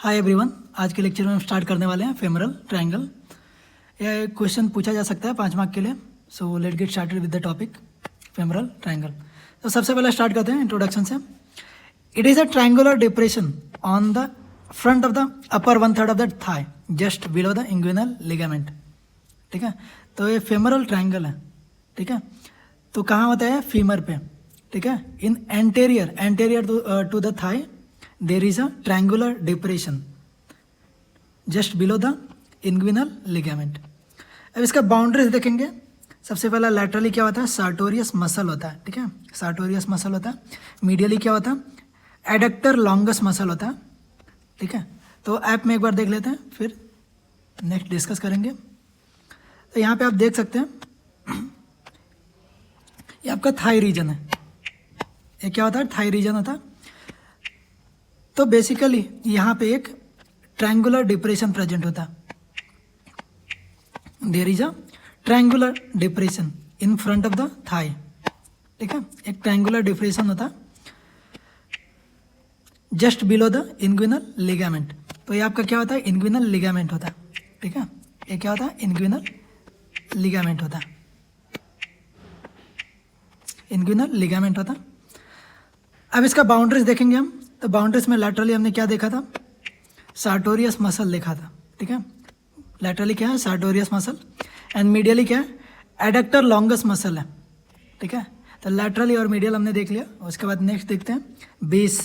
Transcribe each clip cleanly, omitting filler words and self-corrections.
Hi everyone, आज के lecture में हम स्टार्ट करने वाले हैं फेमरल ट्रायंगल। यह क्वेश्चन पूछा जा सकता है 5 मार्क के लिए। So let get started with the topic femoral triangle. तो सबसे पहले स्टार्ट करते हैं इंट्रोडक्शन से। It is a triangular depression on the front of the upper 1/3 of the thigh just below the inguinal ligament. ठीक है, तो ये फेमरल ट्रायंगल है। ठीक है, तो कहाँ होता है? फीमर पे। ठीक है, in anterior to the thigh there is a triangular depression just below the inguinal ligament। अब इसका बाउंड्रीज देखेंगे। सबसे पहला लैटरली क्या होता है? सार्टोरियस मसल होता है। ठीक है, सार्टोरियस मसल होता है। मीडियली क्या होता है? एडक्टर लॉन्गस मसल होता है। ठीक है, तो ऐप में एक बार देख लेते हैं, फिर नेक्स्ट डिस्कस करेंगे। तो यहाँ पे आप देख सकते हैं ये आपका थाई रीजन है। ये क्या होता है? थाई रीजन होता है। तो बेसिकली यहाँ पे एक ट्रायंगुलर डिप्रेशन प्रेजेंट होता है। There is a triangular depression in front of the thigh. ठीक है, एक ट्रायंगुलर डिप्रेशन होता है just below the inguinal ligament. तो ये आपका क्या होता है? इंग्विनल लिगामेंट होता है। ठीक है, ये क्या होता है? इंग्विनल लिगामेंट होता है। इंग्विनल लिगामेंट होता है। अब इसका बाउंड्रीज देखेंगे हम। तो बाउंड्रीज में लैटरली हमने क्या देखा था? सार्टोरियस मसल देखा था। ठीक है, लैटरली क्या है? Sartorius muscle. एंड मीडियली क्या है? एडक्टर लॉन्गस मसल है। ठीक है, तो लैटरली और मीडियल हमने देख लिया। उसके बाद नेक्स्ट देखते हैं बेस।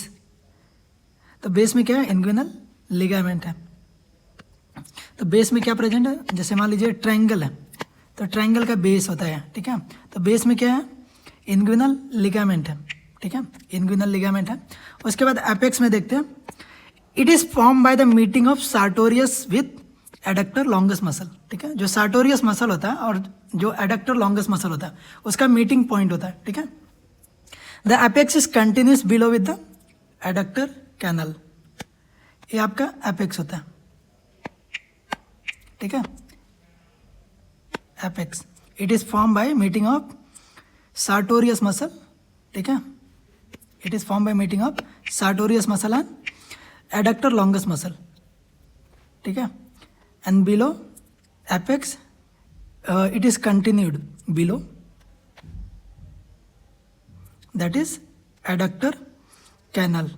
तो बेस में क्या है? इंग्विनल लिगामेंट है। तो बेस में क्या प्रेजेंट है? जैसे मान लीजिए ट्रायंगल है, तो ट्रायंगल का बेस होता है। ठीक है, तो बेस में क्या है? इंग्विनल लिगामेंट है। ठीक है, इंग्विनल लिगामेंट है। उसके बाद एपेक्स में देखते हैं। It is form by the meeting of sartorius with adductor longus muscle. ठीक है, जो सार्टोरियस मसल होता है और जो एडक्टर लॉन्गस मसल होता है उसका मीटिंग पॉइंट होता है। ठीक है, the apex is continuous below with the adductor canal. ये आपका एपेक्स होता है। ठीक है, apex it is form by meeting of sartorius muscle. ठीक है, it is formed by meeting of sartorius muscle and adductor longus muscle। ठीक है, and below apex it is continued below, that is adductor canal।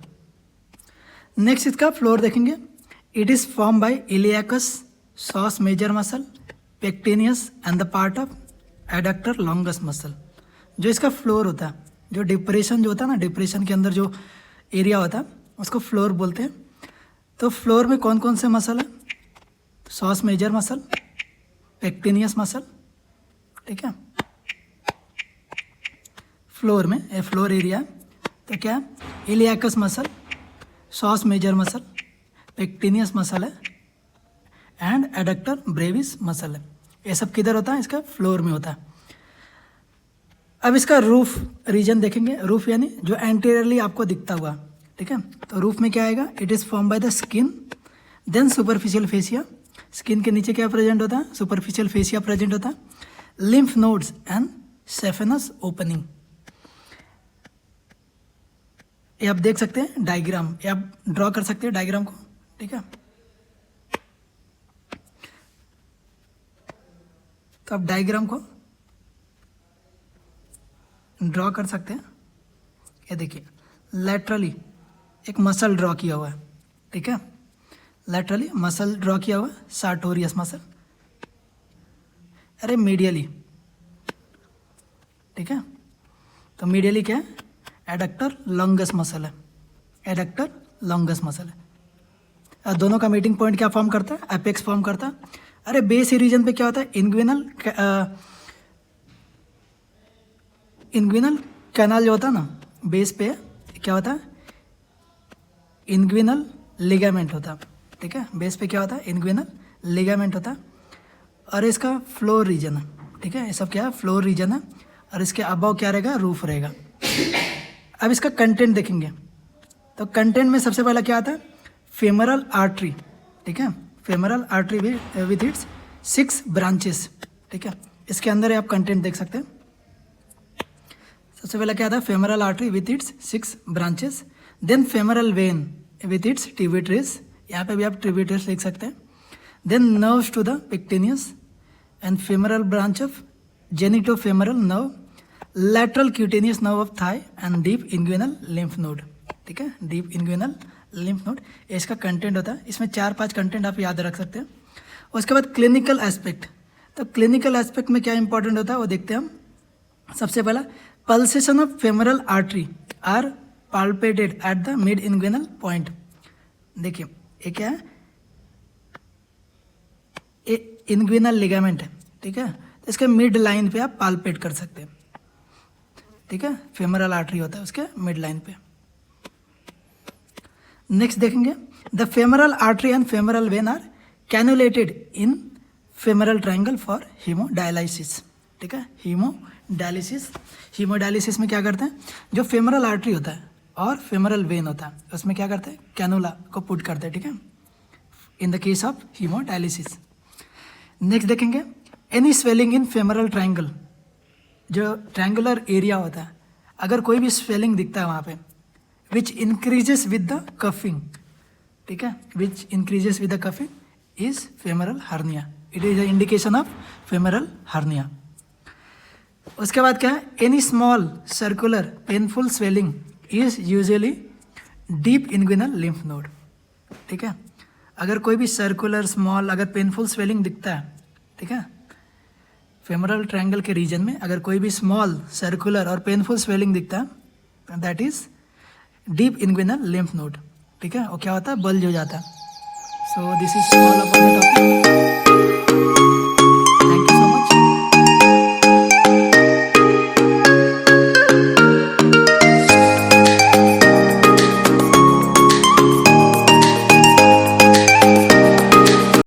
Next इसका floor देखेंगे। it is formed by iliacus psoas major muscle, pectineus and the part of adductor longus muscle। जो इसका floor होता है, जो depression जो होता है ना, डिप्रेशन के अंदर जो एरिया होता है उसको फ्लोर बोलते हैं। तो फ्लोर में कौन कौन से मसल है? Psoas major muscle, pectineus muscle. ठीक है, फ्लोर में ये फ्लोर एरिया तो क्या है? Iliacus muscle, psoas major muscle, pectineus muscle है एंड एडक्टर ब्रेविस मसल है। ये सब किधर होता है? इसका फ्लोर में होता है। अब इसका रूफ रीजन देखेंगे। रूफ यानी जो एंटीरियरली आपको दिखता हुआ। ठीक है, तो रूफ में क्या आएगा? It is form by the skin, then superficial fascia. Skin के नीचे क्या प्रेजेंट होता है? सुपरफिशियल फेसिया प्रेजेंट होता है। Lymph nodes and saphenous opening. ये आप देख सकते हैं डायग्राम, ये आप ड्रॉ कर सकते हैं डायग्राम को। ठीक है, तो आप डायग्राम को ड्रॉ कर सकते हैं। ये देखिए लैटरली एक मसल ड्रॉ किया हुआ है। ठीक है, लैटरली मसल ड्रॉ किया हुआ है, सार्टोरियस मसल। अरे मीडियली, ठीक है, तो मीडियली क्या है? एडक्टर लॉन्गस मसल है। एडक्टर लॉन्गस मसल है। दोनों का मीटिंग पॉइंट क्या फॉर्म करता है? एपेक्स फॉर्म करता है। अरे बेस रीजन पे क्या होता है? इंग्विनल कैनाल जो होता है ना, बेस पे क्या होता है? इंग्विनल लिगामेंट होता है। ठीक है, बेस पे क्या होता है? इंग्विनल लिगामेंट होता है। और इसका फ्लोर रीजन है। ठीक है, ये सब क्या है? फ्लोर रीजन है। और इसके अबाव क्या रहेगा? रूफ रहेगा। अब इसका कंटेंट देखेंगे। तो कंटेंट में सबसे पहला क्या आता है? Femoral artery. ठीक है, femoral artery with its 6 branches. ठीक है, इसके अंदर आप कंटेंट देख सकते हैं। सबसे पहला क्या था? Femoral artery with its 6 branches, then femoral vein with its tributaries यहाँ पे भी आप ट्रिब्यूटर्स लिख सकते हैं. Then nerves to the pectineus and femoral branch of genitofemoral nerve, lateral cutaneous nerve of thigh and deep inguinal lymph node. ठीक है, deep inguinal lymph node, इसका कंटेंट होता है. इसमें 4-5 कंटेंट आप याद रख सकते हैं. उसके बाद क्लिनिकल एस्पेक्ट. तो क्लिनिकल एस्पेक्ट में क्या इंपॉर्टेंट होता है वो देखते हैं हम. सबसे पहला, pulsation of femoral artery are palpated at the mid inguinal point. देखिए ये क्या है, इंग्विनल लिगामेंट है. ठीक है, तो इसके मिड लाइन पे आप पाल्पेट कर सकते हैं. ठीक है, फेमरल आर्टरी होता है उसके मिड लाइन पे. नेक्स्ट देखेंगे, the femoral artery and femoral vein are cannulated in femoral triangle for haemodialysis. ठीक है, हीमोडायलिसिस. हीमोडायलिसिस में क्या करते हैं, जो फेमरल आर्टरी होता है और फेमरल वेन होता है उसमें क्या करते हैं, कैनुला को पुट करते हैं. ठीक है, in the case of haemodialysis. Next देखेंगे, any swelling in femoral triangle, जो ट्रायंगुलर एरिया होता है, अगर कोई भी स्वेलिंग दिखता है वहाँ पे, which increases with the coughing. ठीक है, which increases with the coughing is femoral hernia. It is a indication of femoral hernia. उसके बाद क्या है, any small circular painful swelling is usually deep inguinal lymph node. ठीक है, अगर कोई भी सर्कुलर स्मॉल अगर पेनफुल स्वेलिंग दिखता है, ठीक है, फेमरल ट्रायंगल के रीजन में अगर कोई भी स्मॉल सर्कुलर और पेनफुल स्वेलिंग दिखता है, that is deep inguinal lymph node. ठीक है, और क्या होता है, बल्ज हो जाता है. So this is all about the topic.